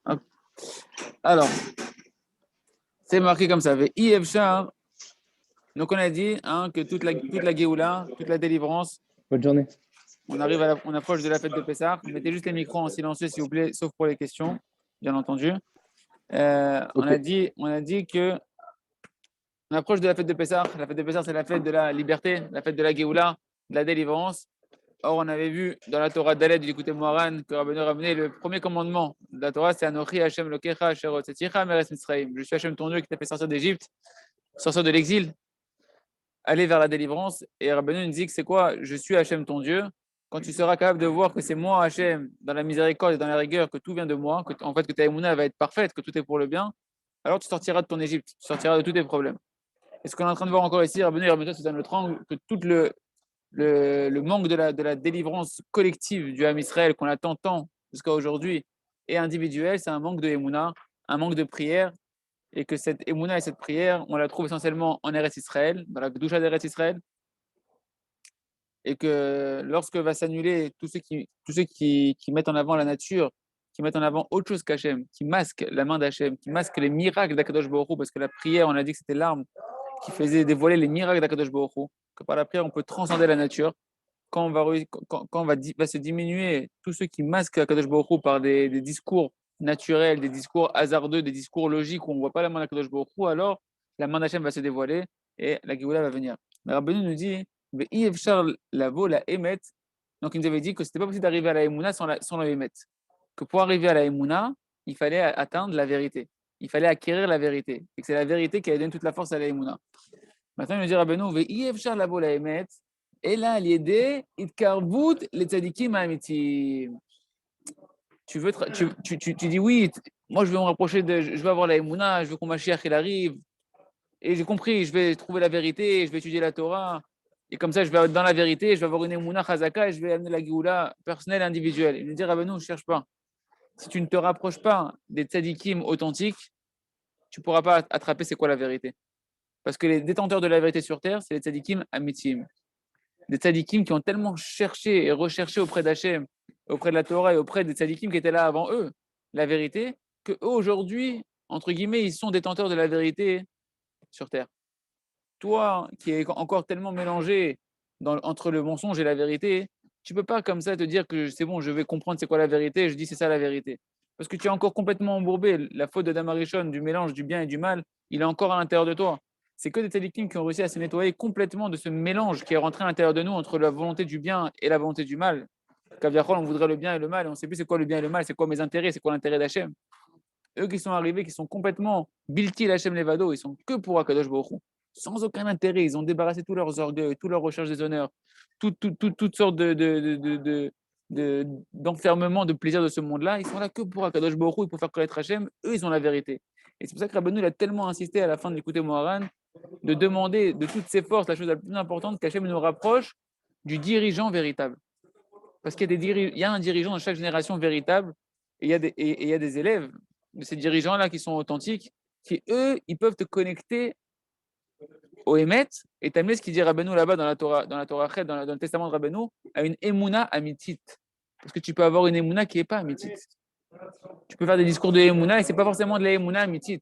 Hop. Alors, c'est marqué comme ça. Efshar. Donc, on a dit que toute la Géoula, toute la délivrance, Bonne journée. on approche de la fête de Pessah. Mettez juste les micros en silencieux, s'il vous plaît, sauf pour les questions, bien entendu. On Ok. a dit que on approche de la fête de Pessah. La fête de Pessah, c'est la fête de la liberté, la fête de la Géoula, de la délivrance. Or, on avait vu dans la Torah d'Aled du côté Moharan que Rabbeinu ramenait le premier commandement de la Torah, c'est Anochi Hashem Lokecha Asher Hotzeticha Meretz Mitzrayim. Je suis Hashem ton Dieu qui t'a fait sortir d'Égypte, sortir de l'exil, aller vers la délivrance. Et Rabbeinu nous dit que c'est quoi? Je suis Hashem ton Dieu. Quand tu seras capable de voir que c'est moi Hashem, dans la miséricorde et dans la rigueur, que tout vient de moi, que en fait que ta émouna va être parfaite, que tout est pour le bien, alors tu sortiras de ton Égypte, tu sortiras de tous tes problèmes. Et ce qu'on est en train de voir encore ici, Rabbeinu et Rabbeinu, c'est dans notre angle que tout le manque de la délivrance collective du Ham Israël qu'on attend tant jusqu'à aujourd'hui et individuel, c'est un manque de Emouna, un manque de prière, et que cette Emouna et cette prière, on la trouve essentiellement en Eretz Israël, dans la Gdusha d'Eretz Israël, et que lorsque va s'annuler tous ceux qui mettent en avant la nature, qui mettent en avant autre chose qu'Hachem, qui masquent la main d'Hachem, qui masquent les miracles d'Akadosh Baruch Hu, parce que la prière, on a dit que c'était l'arme qui faisait dévoiler les miracles d'Akadosh Baruch Hu, que par la prière, on peut transcender la nature. Quand va se diminuer tous ceux qui masquent Akadosh Baruch Hu par des discours naturels, des discours hasardeux, des discours logiques où on ne voit pas la main d'Akadosh Baruch Hu, alors la main d'Hachem va se dévoiler et la Géoula va venir. Mais Rabbeinu nous dit, la Emet, donc il nous avait dit que ce n'était pas possible d'arriver à la Emouna sans la Emet. Que pour arriver à la Emouna, il fallait atteindre la vérité. Il fallait acquérir la vérité. Et que c'est la vérité qui allait donner toute la force à la Emouna. Maintenant, il nous dit Rabbeinu, Ve'iyevchar lavo la Emet, et là, l'idée, itkarvut les tzadikim ha'amitim. Tu dis oui, moi je veux me rapprocher je veux avoir la Emouna, je veux qu'on Mashiach il arrive, et j'ai compris, je vais trouver la vérité, je vais étudier la Torah, et comme ça je vais être dans la vérité, je vais avoir une Emouna chazaka, et je vais amener la Géoula personnelle, individuelle. Il me dit Rabbeinu, je cherche pas. Si tu ne te rapproches pas des tzadikim authentiques, tu ne pourras pas attraper c'est quoi la vérité. Parce que les détenteurs de la vérité sur terre, c'est les tzadikim amitim. Des tzadikim qui ont tellement cherché et recherché auprès d'Hachem, auprès de la Torah et auprès des tzadikim qui étaient là avant eux, la vérité, que eux aujourd'hui, entre guillemets, ils sont détenteurs de la vérité sur terre. Toi, qui es encore tellement mélangé entre le mensonge et la vérité, tu peux pas comme ça te dire que c'est bon, je vais comprendre c'est quoi la vérité, je dis c'est ça la vérité. Parce que tu es encore complètement embourbé. La faute de Damarishon, du mélange du bien et du mal, il est encore à l'intérieur de toi. C'est que des tzadikim qui ont réussi à se nettoyer complètement de ce mélange qui est rentré à l'intérieur de nous entre la volonté du bien et la volonté du mal. Kaviachol, on voudrait le bien et le mal, et on ne sait plus c'est quoi le bien et le mal, c'est quoi mes intérêts, c'est quoi l'intérêt d'Hachem. Eux qui sont arrivés, qui sont complètement bilti Hachem Levado, ils sont que pour Akadosh Baruch Hu, sans aucun intérêt. Ils ont débarrassé tous leurs orgueils, toutes leurs recherches des honneurs, toutes sortes d'enfermement, de plaisir de ce monde-là. Ils sont là que pour Akadosh Baruch Hu et pour faire connaître Hachem. Eux, ils ont la vérité. Et c'est pour ça que Rabbeinu a tellement insisté à la fin de l'écouter Moharan de demander de toutes ses forces la chose la plus importante qu'Hachem nous rapproche du dirigeant véritable. Parce qu'il y a un dirigeant dans chaque génération véritable et il y a des élèves de ces dirigeants-là qui sont authentiques, qui eux, ils peuvent te connecter au Emet, et t'amener ce qu'il dit Rabbeinu là-bas dans la Torah, dans le testament de Rabbeinu, à une Emouna amitit. Parce que tu peux avoir une Emouna qui n'est pas amitit. Tu peux faire des discours de Emouna et ce n'est pas forcément de la Emouna amitit.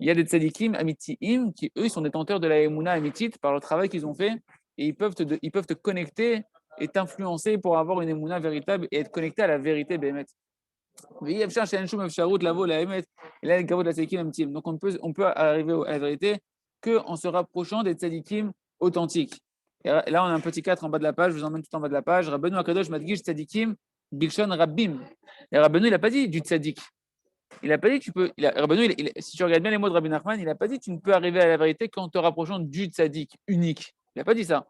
Il y a des tzadikim amitiim qui, eux, sont détenteurs de la Emouna amitit par le travail qu'ils ont fait et ils peuvent te connecter et t'influencer pour avoir une Emouna véritable et être connecté à la vérité Bémet. Donc on peut arriver à la vérité qu'en se rapprochant des tzadikim authentiques. Et là, on a un petit 4 en bas de la page, je vous emmène tout en bas de la page. Rabbeinu Akadosh Madgish tzadikim bilshon rabbim. Et Rabbeinu, il n'a pas dit du tzadik. Il n'a pas dit que tu peux. Rabbeinu, si tu regardes bien les mots de Rabbi Nachman, il n'a pas dit que tu ne peux arriver à la vérité qu'en te rapprochant du tzadik unique. Il n'a pas dit ça.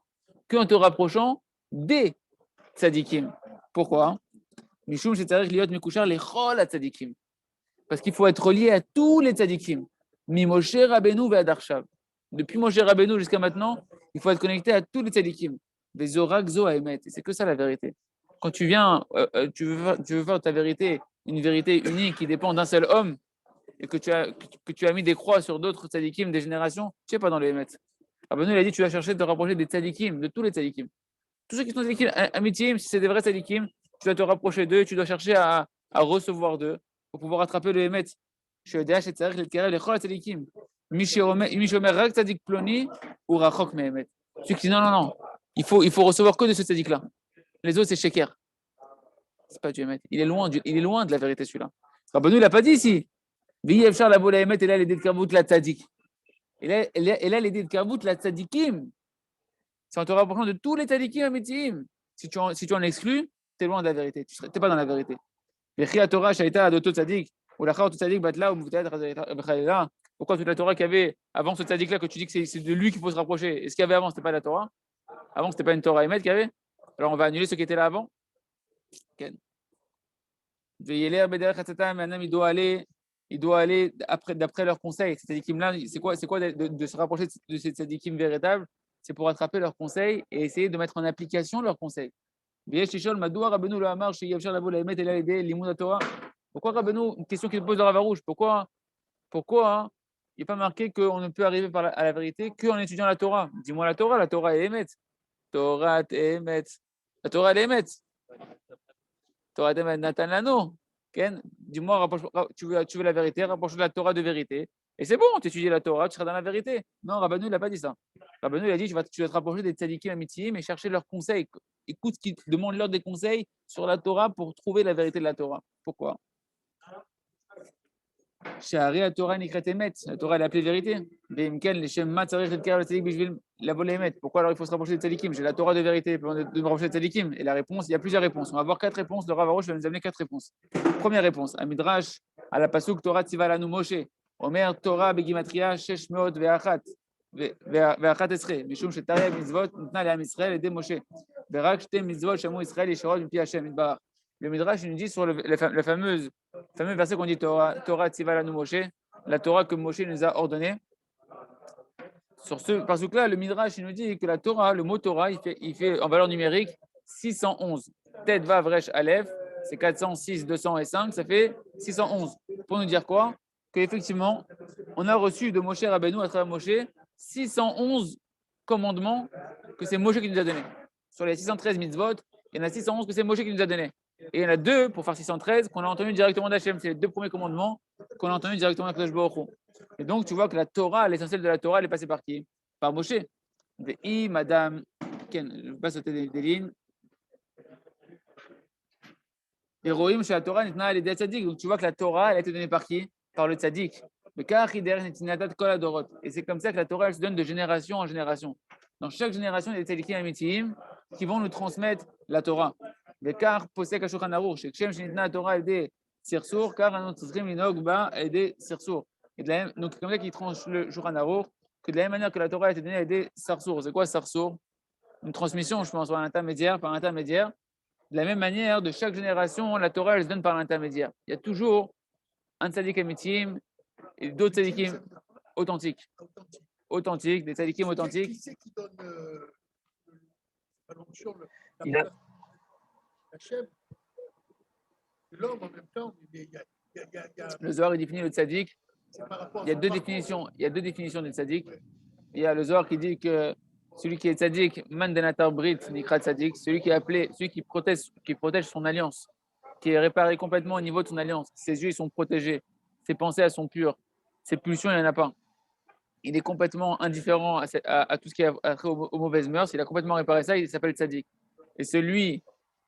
Qu'en te rapprochant des tzadikim. Pourquoi? Mishum shetzarich liot mekushar lechol tzadikim. Parce qu'il faut être relié à tous les tzadikim. Mi Moshe Rabbeinu ve'ad arshav. Depuis Moshe Rabbeinu jusqu'à maintenant, il faut être connecté à tous les tzadikim. Vezorak zo haemet. C'est que ça la vérité. Quand tu viens, tu veux faire ta vérité, une vérité unique qui dépend d'un seul homme, et que tu as mis des croix sur d'autres tzadikim des générations, tu n'es pas dans le Hémet. Rabbeinu, il a dit tu vas chercher de te rapprocher des tzadikim, de tous les tzadikim. Tous ceux qui sont tzadikim amitiés, si c'est des vrais tzadikim, tu dois te rapprocher d'eux, tu dois chercher à recevoir d'eux pour pouvoir attraper le Emet. Je DH et Tzarech le Kerel, les Chol Tzadikim. Mishomer Rak Tzadik Ploni ou Rachok Mehemet. Celui qui dit non. Il faut recevoir que de ce Tzadik-là. Les autres, c'est Sheker. C'est pas du Emet. Il est loin de la vérité, celui-là. Rabbeinu, il n'a pas dit ici. Veillez Efchar la Bola Emet et là, l'idée de Kavut la Tzadik. Et là, l'idée de Kavut la Tzadikim. C'est en te rapprochant de tous les Tzadikim Amitim. Si tu en exclus, tu es loin de la vérité. Tu n'es pas dans la vérité. Vechia Torah, Shaita, Adoto Tzadik. Ou la Char Tzadik, Batla, ou Moutaed, Bchalela. Pourquoi toute la Torah qu'il y avait avant ce Tzadik-là, que tu dis que c'est de lui qu'il faut se rapprocher? Et ce qu'il y avait avant, ce n'était pas la Torah? Avant, ce n'était pas une Torah Emet qu'il y avait? Alors, on va annuler ce qui était là avant? Il doit aller d'après leurs conseils. Ces tzadikim-là, c'est quoi de se rapprocher de ces tzadikim véritables? C'est pour attraper leurs conseils et essayer de mettre en application leurs conseils. Pourquoi Rabbeinu, une question qu'il pose dans Rav Arush, pourquoi il n'est pas marqué qu'on ne peut arriver à la vérité qu'en étudiant la Torah? Dis-moi la Torah est émet. Torah est émet. La Torah est émet. Torah est émet. Nathan Lano. Dis-moi, tu veux la vérité, rapproche de la Torah de vérité. Et c'est bon, tu étudies la Torah, tu seras dans la vérité. Non, Rabbeinu, il n'a pas dit ça. Rabbeinu, il a dit, tu vas te rapprocher des tzadikim amitim et chercher leurs conseils. Écoute, demande-leur des conseils sur la Torah pour trouver la vérité de la Torah. Pourquoi? La Torah, elle est appelée vérité. Pourquoi alors il faut se rapprocher des tzadikim? J'ai la Torah de vérité, de me rapprocher des tzadikim. Et la réponse, il y a plusieurs réponses. On va avoir 4 réponses. Le Rav Arush va nous amener 4 réponses. Première réponse, à Midrash, à la Pasuk Torah Tzivalanu Moshe. Omer Torah Begimatria Shesh Meot Ve'achat Esre. Mishum Shetaria Mitzvot Nitna Le'am Israël et de Moshe. Ve'rak Shte Mitzvot Shamu Israël Yeshorot Mpi Hashem Itbarach. Le Midrash nous dit sur le fameux verset qu'on dit Torah Tzivalanu Moshe, la Torah que Moshe nous a ordonnée. Sur ce pasuk-là, le Midrash nous dit que la Torah, le mot Torah, il fait en valeur numérique 611. Tet Vav Resh Aleph, c'est 406, 205, ça fait 611. Pour nous dire quoi? Qu'effectivement, on a reçu de Moshe Rabbeinu à travers Moshe 611 commandements que c'est Moshe qui nous a donnés. Sur les 613 mitzvot, il y en a 611 que c'est Moshe qui nous a donnés. Et il y en a 2 pour faire 613 qu'on a entendu directement d'Hachem. C'est les 2 premiers commandements qu'on a entendus directement d'Akadosh Baruch Hu. Et donc, tu vois que la Torah, l'essentiel de la Torah, elle est passée par qui? Par Moshe. Madame, je ne vais pas sauter des lignes. Héroïm chez la Torah, elle est des tzaddik. Donc, tu vois que la Torah, elle a été donnée par qui? Par le tzaddik. Et c'est comme ça que la Torah, elle se donne de génération en génération. Dans chaque génération, il y a des tzaddikim amitim qui vont nous transmettre la Torah. Car posek ashulchan aruch, shekshem shenitna Torah des sirsour, car anot tzrichim linog ba des sirsour. Donc c'est comme ça qu'il tranche le shulchan aruch, que de la même manière que la Torah a été donnée à des sarsour. C'est quoi sarsour? Une transmission, je pense, par intermédiaire. De la même manière, de chaque génération, la Torah elle se donne par l'intermédiaire. Il y a toujours un tzaddik amitim et d'autres tzaddikim authentiques, des tzaddikim authentiques. Qui c'est qui donne Hachem, l'homme en même temps, il y a... Le Zohar il définit le tzaddik. Il y a deux définitions du tzaddik. Il y a le Zohar qui dit que celui qui est tzaddik, man denatar brit nikra tzaddik, celui qui est appelé, celui qui protège son alliance, qui est réparé complètement au niveau de son alliance. Ses yeux ils sont protégés, ses pensées elles sont pures, ses pulsions il n'y en a pas. Il est complètement indifférent à tout ce qui a trait aux mauvaises mœurs. Il a complètement réparé ça, il s'appelle tzaddik. Et celui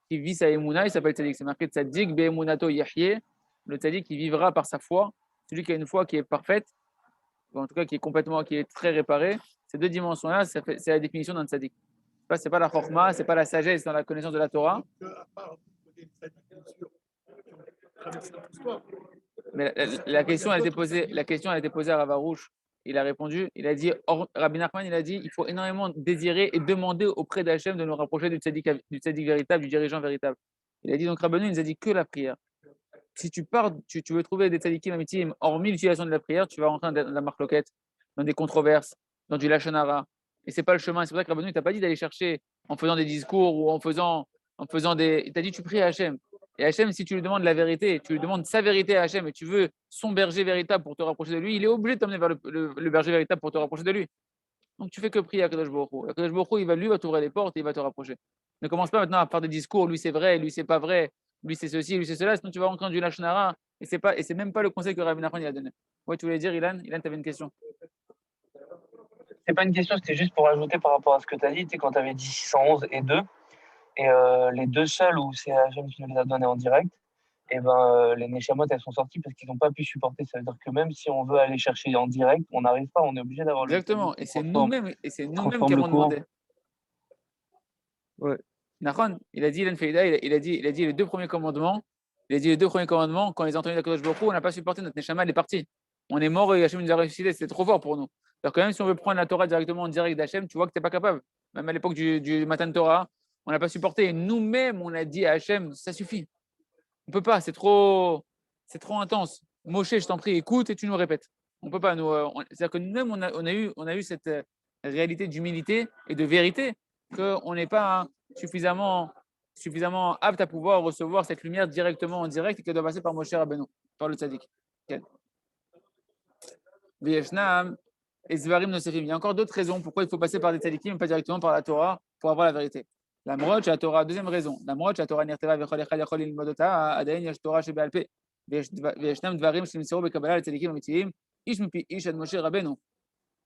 qui vit sa émouna, il s'appelle tzaddik. C'est marqué tzaddik be'emunato yahye. Le tzaddik qui vivra par sa foi. Celui qui a une foi qui est parfaite, ou en tout cas qui est très réparée. Ces 2 dimensions-là, c'est la définition d'un tzaddik. C'est pas la chorma, c'est pas la sagesse dans la connaissance de la Torah. Mais la question a été posée à Rav Arush. Il a répondu, il a dit, Rabbi Nachman, il a dit, il faut énormément désirer et demander auprès d'Hachem de nous rapprocher du tzaddik véritable, du dirigeant véritable. Il a dit, donc Rabbeinu, il nous a dit que la prière. Si tu veux trouver des tzaddikim amitim, hormis l'utilisation de la prière, tu vas rentrer dans la marloquette, dans des controverses, dans du lashon hara. Et c'est pas le chemin. C'est pour ça que Rabbeinu, il t'a pas dit d'aller chercher en faisant des discours ou en faisant des. Il t'a dit, tu pries à Hachem. Et Hachem, si tu lui demandes la vérité, tu lui demandes sa vérité à Hachem et tu veux son berger véritable pour te rapprocher de lui, il est obligé de t'amener vers le berger véritable pour te rapprocher de lui. Donc tu fais que prier à Kadosh Baruch Hu. Kadosh Baruch Hu, il va t'ouvrir les portes et il va te rapprocher. Ne commence pas maintenant à faire des discours, lui c'est vrai, lui c'est pas vrai, lui c'est ceci, lui c'est cela, sinon tu vas rentrer dans du lashon hara Et c'est même pas le conseil que Rabbi Nachman il a donné. Ouais, tu voulais dire, Ilan? Ilan, tu avais une question. C'est pas une question, c'était juste pour ajouter par rapport à ce que tu as dit, tu sais, quand tu avais dit 611 et 2, et les deux seuls où c'est Hachem qui nous les a donnés en direct, et les Neshamot, elles sont sorties parce qu'ils n'ont pas pu supporter. Ça veut dire que même si on veut aller chercher en direct, on n'arrive pas, on est obligé d'avoir le Exactement. tzaddik Et c'est qui nous-mêmes qui transforme le avons courant. demandé. Ouais. Nachon, il a dit, Ilan Feida, il a dit les deux premiers commandements. Il a dit les deux premiers commandements, quand ils ont entendu la Kadosh Baruch Hu, on n'a pas supporté, notre Neshama, elle est partie. On est mort et Hachem nous a ressuscité, c'était trop fort pour nous. Alors que même si on veut prendre la Torah directement en direct d'Hachem, tu vois que tu n'es pas capable. Même à l'époque du Matan Torah, on n'a pas supporté. Et nous-mêmes, on a dit à Hachem, ça suffit. On ne peut pas, c'est trop intense. Moshe, je t'en prie, écoute et tu nous répètes. On ne peut pas. C'est-à-dire que nous-mêmes, on a eu cette réalité d'humilité et de vérité qu'on n'est pas suffisamment apte à pouvoir recevoir cette lumière directement en direct et qu'elle doit passer par Moshe Rabbeinu, par le tzaddik. Okay. V'yeshnam et Zvarim Nosefim. Il y a encore d'autres raisons pourquoi il faut passer par des tzaddikim et pas directement par la Torah pour avoir la vérité. La mroche, la Torah, deuxième raison. La mroche, la Torah nirteva v'chol echad yachol lilmodota, adayin yesh Torah shebe'al peh. V'yeshnam dvarim shenimseru be'kabbalah l'tzaddikim amitiyim, ish mipi ish ad Moshe Rabbeinu.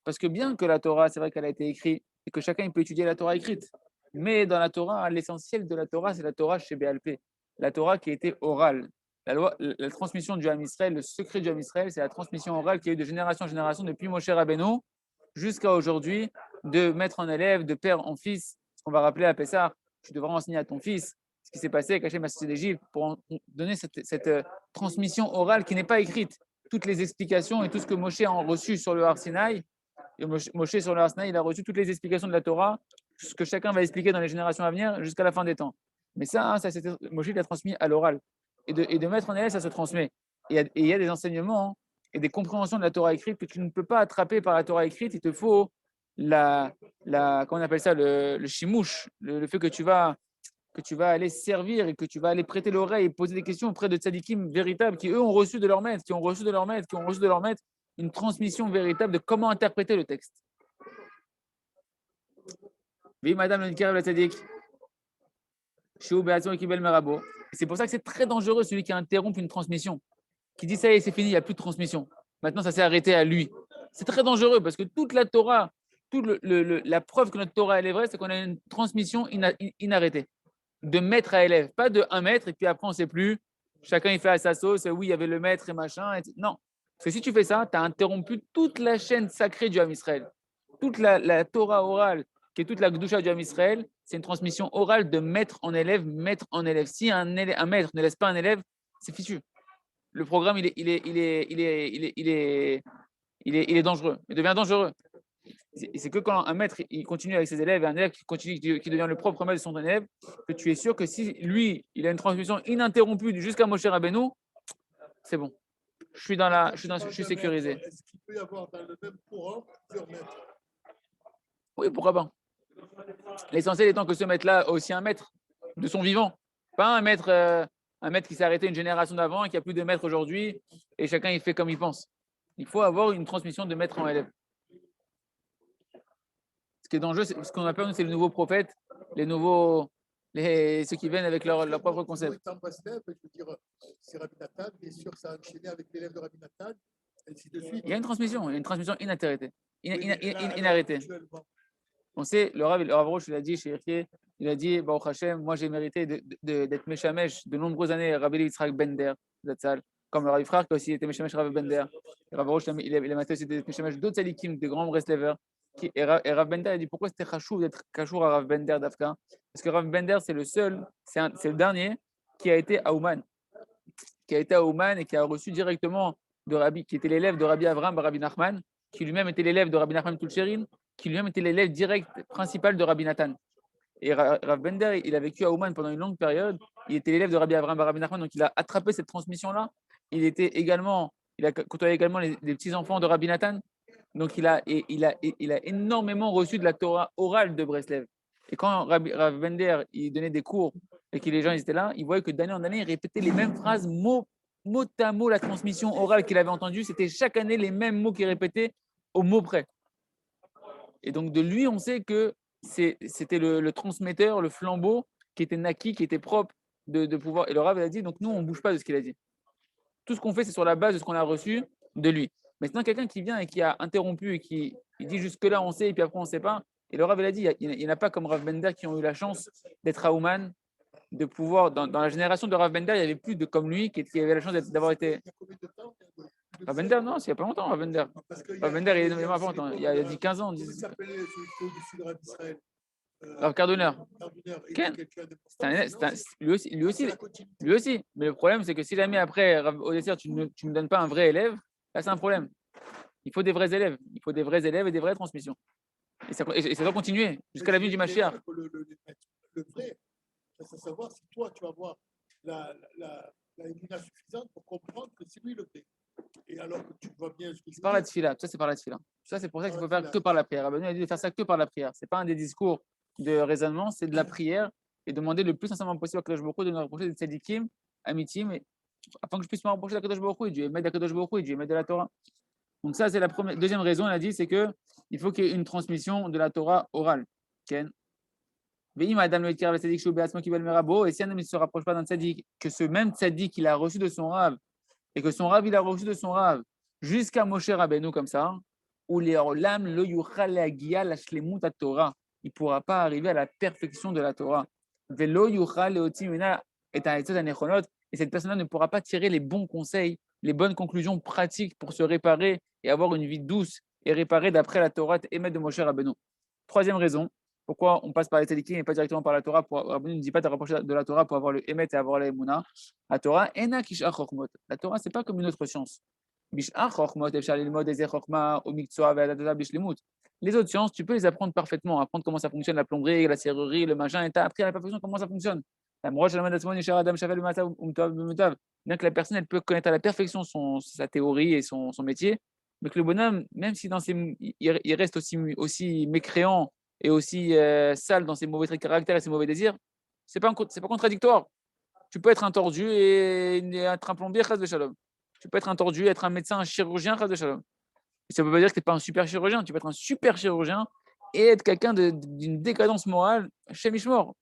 Parce que bien que la Torah, c'est vrai qu'elle a été écrite et que chacun il peut étudier la Torah écrite, mais dans la Torah, l'essentiel de la Torah, c'est la Torah chez Béalpé, la Torah qui a été orale. La transmission du Ham Israël, le secret du Ham Israël, c'est la transmission orale qui a eu de génération en génération depuis Moshe Rabbeinu jusqu'à aujourd'hui, de maître en élève, de père en fils. Ce qu'on va rappeler à Pessah, tu devras enseigner à ton fils ce qui s'est passé avec Hachem Associé d'Égypte pour donner cette transmission orale qui n'est pas écrite. Toutes les explications et tout ce que Moshe a reçu sur le Har Sinaï, et Moshe sur le Har Sinaï, il a reçu toutes les explications de la Torah, ce que chacun va expliquer dans les générations à venir jusqu'à la fin des temps. Mais ça, Moshe l'a transmis à l'oral. Et de mettre en élève, ça se transmet. Et il y a des enseignements et des compréhensions de la Torah écrite que tu ne peux pas attraper par la Torah écrite. Il te faut comment on appelle ça, le shimouche, le fait que tu vas aller servir et que tu vas aller prêter l'oreille et poser des questions auprès de tzadikim véritables qui, eux, ont reçu de leur maître, qui ont reçu de leur maître une transmission véritable de comment interpréter le texte. Oui, madame le Nikarev la tzadik. C'est pour ça que c'est très dangereux celui qui interrompt une transmission, qui dit ça y est, c'est fini, il n'y a plus de transmission. Maintenant, ça s'est arrêté à lui. C'est très dangereux parce que toute la Torah, la preuve que notre Torah elle est vraie, c'est qu'on a une transmission inarrêtée, de maître à élève, pas de un maître et puis après on ne sait plus. Chacun il fait à sa sauce, oui, il y avait le maître et machin. Non, parce que si tu fais ça, tu as interrompu toute la chaîne sacrée du Ham Israël. Toute la Torah orale, qui est toute la Gdusha du Ham Israël, c'est une transmission orale de maître en élève, maître en élève. Si un maître ne laisse pas un élève, c'est fichu. Le programme, il est dangereux. Il devient dangereux. C'est que quand un maître il continue avec ses élèves et un élève qui devient le propre maître de son élève, que tu es sûr que si lui, il a une transmission ininterrompue jusqu'à Moshe Rabbeinu, c'est bon. Je suis sécurisé. Est-ce qu'il peut y avoir dans le même courant plusieurs maîtres? Oui, pourquoi pas. L'essentiel étant que ce maître-là a aussi un maître de son vivant, pas un maître qui s'est arrêté une génération d'avant et qui a plus de maître aujourd'hui et chacun il fait comme il pense. Il faut avoir une transmission de maître en élève. Ce qui est dangereux, c'est ce qu'on appelle, c'est les nouveaux prophètes, ceux qui viennent avec leur propre concept. Je veux dire, c'est Rabbi Nathan, bien sûr, ça a enchaîné avec l'élève de Rabbi Nathan, et ainsi de suite. Il y a une transmission inarrêtée. Inarrêtée. On sait, le Rav Roche, il a dit chez Irké, il a dit, Baruch Hashem, moi j'ai mérité d'être Meshamesh de nombreuses années, Rabbi Yitzhak Bender, comme le Rav Frère qui a aussi été Meshamesh Rav Bender. Rav Roche, il a maté aussi des Meshamesh d'autres tzadikim, de grands Breslevers. Et Rav Bender a dit pourquoi c'était Khashou d'être Kashour à Rav Bender d'Afka? Parce que Rav Bender, c'est le dernier qui a été à Ouman. Qui a été à Ouman et qui a reçu directement de Rabbi, qui était l'élève de Rabbi Avram, Rabbi Nachman, qui lui-même était l'élève de Rabbi Nachman Tulcherin, qui lui-même était l'élève direct principal de Rabbi Nathan. Et Rav Bender, il a vécu à Ouman pendant une longue période. Il était l'élève de Rabbi Avram, Rabbi Nachman, donc il a attrapé cette transmission-là. Il a côtoyé également les petits-enfants de Rabbi Nathan. Donc il a énormément reçu de la Torah orale de Breslev. Et quand Rav Bender il donnait des cours et que les gens étaient là, il voyait que d'année en année, il répétait les mêmes phrases, mot à mot, la transmission orale qu'il avait entendue. C'était chaque année les mêmes mots qu'il répétait au mot près. Et donc de lui, on sait que c'était le transmetteur, le flambeau qui était naquit, qui était propre de pouvoir. Et le Rav a dit, donc nous, on ne bouge pas de ce qu'il a dit. Tout ce qu'on fait, c'est sur la base de ce qu'on a reçu de lui. Maintenant, quelqu'un qui vient et qui a interrompu et qui il dit jusque-là, on sait, et puis après, on ne sait pas. Et le Rav, il a dit, il n'y en a pas comme Rav Bender qui ont eu la chance d'être à Ouman, de pouvoir, dans la génération de Rav Bender, il n'y avait plus de comme lui qui avait la chance d'avoir été. Il y a combien de temps? Rav Bender, non, c'est il n'y a pas longtemps, Rav Bender. Parce qu'il y Rav a, Bender, il est il y a pas aussi longtemps, l'époque il y a de 10, 15 ans. comment il s'appelait celui qui est au-dessus de l'Arabie d'Israël? Rav Cardonner. Cardinal, il Ken. était quelqu'un d'important. Lui aussi, lui aussi. Mais le problème, c'est que si jamais après, au dessert, tu ne me donnes pas un vrai élève, là, c'est un problème. Il faut des vrais élèves. Il faut des vrais élèves et des vraies transmissions. Et ça doit continuer jusqu'à la venue du Mashiach. Le vrai, c'est savoir si toi, tu vas avoir la émuna suffisante pour comprendre que c'est lui le vrai. Et alors que tu vois bien ce que C'est par la tefila. Ça, c'est par la tefila. Ça, c'est pour ça qu'il faut faire que par la prière. Rabbeinu a dit de faire ça que par la prière. C'est pas un des discours de raisonnement, c'est de la prière et demander le plus sincèrement possible à Kadosh Baruch Hu de nous rapprocher des tzadikim, amitim, afin que je puisse me rapprocher de Kadosh Baruch Hu et Dieu émettre de Kadosh Baruch Hu et Dieu émettre de la Torah. Donc ça, c'est la première. Deuxième raison, elle a dit, c'est que il faut qu'il y ait une transmission de la Torah orale. Ken. Et si un homme ne se rapproche pas d'un tzaddik, que ce même tzaddik il a reçu de son rave, et que son rave il a reçu de son rave, jusqu'à Moshe Rabbeinu comme ça, où les olam lo yuchal lehagia lashlemut Torah, il ne pourra pas arriver à la perfection de la Torah. Velo yuchal leotzi mimena et ha'etzot hanechonot, et cette personne-là ne pourra pas tirer les bons conseils, les bonnes conclusions pratiques pour se réparer et avoir une vie douce et réparée d'après la Torah émet de Moshe Rabbeinu. Troisième raison, pourquoi on passe par les tzadikim et pas directement par la Torah. Rabbeinu ne dit pas de rapprocher de la Torah pour avoir le émet et avoir la émouna. La Torah, ena kishach chokhmot. La Torah, c'est pas comme une autre science. Bishach chokhmot, efshar lilmod eze chokhma, o miktsua ve'adata bishlimut. Les autres sciences, tu peux les apprendre parfaitement, apprendre comment ça fonctionne, la plomberie, la serrurerie, le machin, et tu as appris à la perfection comment ça fonctionne. Bien que la personne, elle peut connaître à la perfection sa théorie et son métier, mais que le bonhomme, même si il reste aussi mécréant et aussi sale dans ses mauvais traits de caractère et ses mauvais désirs, c'est pas contradictoire. Tu peux être un tordu et être un plombier, chas de shalom. Tu peux être un tordu, être un médecin, un chirurgien, chas de shalom. Et ça ne veut pas dire que tu n'es pas un super chirurgien. Tu peux être un super chirurgien et être quelqu'un d'une décadence morale chez Mishmor.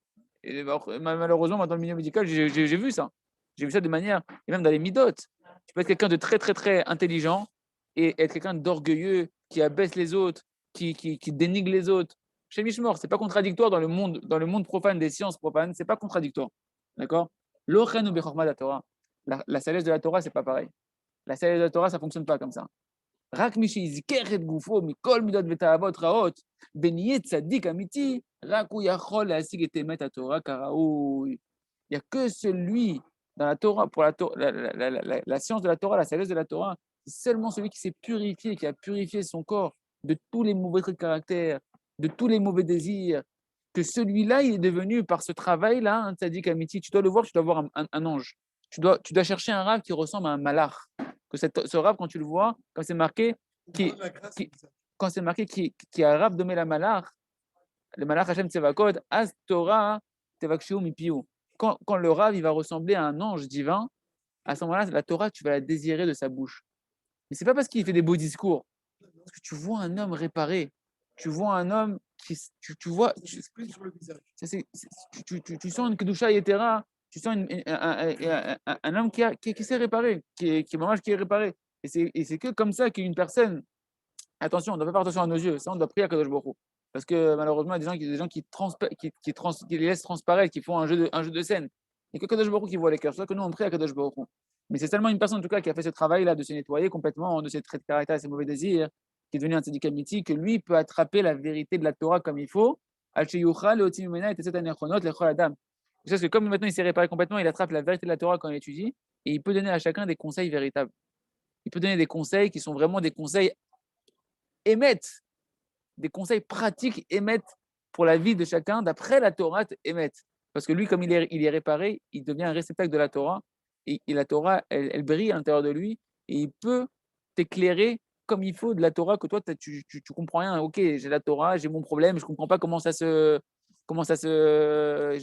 Et malheureusement, dans le milieu médical, j'ai vu ça. J'ai vu ça de manière, et même dans les midotes. Tu peux être quelqu'un de très, très, très intelligent et être quelqu'un d'orgueilleux qui abaisse les autres, qui dénigre les autres. Chez Mishmor, ce n'est pas contradictoire dans le monde profane des sciences profanes, ce n'est pas contradictoire. D'accord? L'ochen ou bechorma de la Torah. La sagesse de la Torah, ce n'est pas pareil. La sagesse de la Torah, ça ne fonctionne pas comme ça. רק מי שיזכר את גופו מכל מידות ותאוות רעות, ונהיה צדיק אמיתי, רק הוא יכול להשיג את אמת התורה כראוי. Il n'y a que celui dans la Torah, pour la science de la Torah, la sagesse de la Torah, c'est seulement celui qui s'est purifié, qui a purifié son corps de tous les mauvais traits de caractère, de tous les mauvais désirs, que celui-là, il est devenu par ce travail-là un tzaddik amiti. Tu dois le voir, tu dois voir un ange. Tu dois chercher un rave qui ressemble à un malach. Que ce rave, quand tu le vois, comme c'est marqué, quand c'est marqué qui a rave nommé la malach, le malach Hashem Tsevakot, As Torah Tevakshiu Mipiu. Quand le rave il va ressembler à un ange divin, à ce moment-là, la Torah, tu vas la désirer de sa bouche. Mais c'est pas parce qu'il fait des beaux discours, parce que tu vois un homme réparé, tu vois un homme qui, tu vois, tu sens une kedusha yetera, tu sens un homme qui s'est réparé, qui est réparé. Et c'est que comme ça qu'une personne, attention, on doit faire attention à nos yeux, ça on doit prier à Kadosh Baruch Hu. Parce que malheureusement, il y a des gens qui les laissent transparaître, qui font un jeu de scène. Il n'y a que Kadosh Baruch Hu qui voit les cœurs. C'est ça que nous on prie à Kadosh Baruch Hu. Mais c'est seulement une personne en tout cas qui a fait ce travail-là de se nettoyer complètement de ses traits de caractère et ses mauvais désirs, qui est devenu un tzaddik amiti, que lui peut attraper la vérité de la Torah comme il faut. Parce que comme maintenant il s'est réparé complètement, il attrape la vérité de la Torah quand il étudie, et il peut donner à chacun des conseils véritables. Il peut donner des conseils qui sont vraiment des conseils émettent, des conseils pratiques émettent pour la vie de chacun d'après la Torah émettent. Parce que lui, comme il est réparé, il devient un réceptacle de la Torah, et la Torah, elle brille à l'intérieur de lui, et il peut t'éclairer comme il faut de la Torah, que toi, tu comprends rien. Ok, j'ai la Torah, j'ai mon problème, je comprends pas je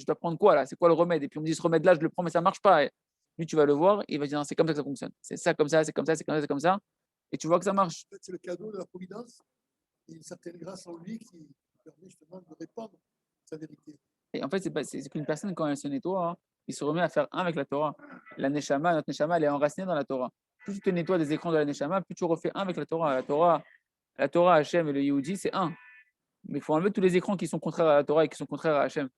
dois prendre quoi là? C'est quoi le remède? Et puis on me dit ce remède-là, je le prends, mais ça marche pas. Et lui, tu vas le voir, et il va dire c'est comme ça que ça fonctionne. C'est ça, comme ça, c'est comme ça, c'est comme ça, c'est comme ça. Et tu vois que ça marche. C'est le cadeau de la providence et une certaine grâce en lui qui permet justement de répandre sa vérité. Et en fait, c'est qu'une personne, quand elle se nettoie, hein, il se remet à faire un avec la Torah. La Neshama, notre Neshama, elle est enracinée dans la Torah. Plus tu te nettoies des écrans de la Neshama, plus tu refais un avec la Torah. La Torah, Hachem et le Yehudi, c'est un. Mais il faut enlever tous les écrans qui sont contraires à la Torah et qui sont contraires à Hachem.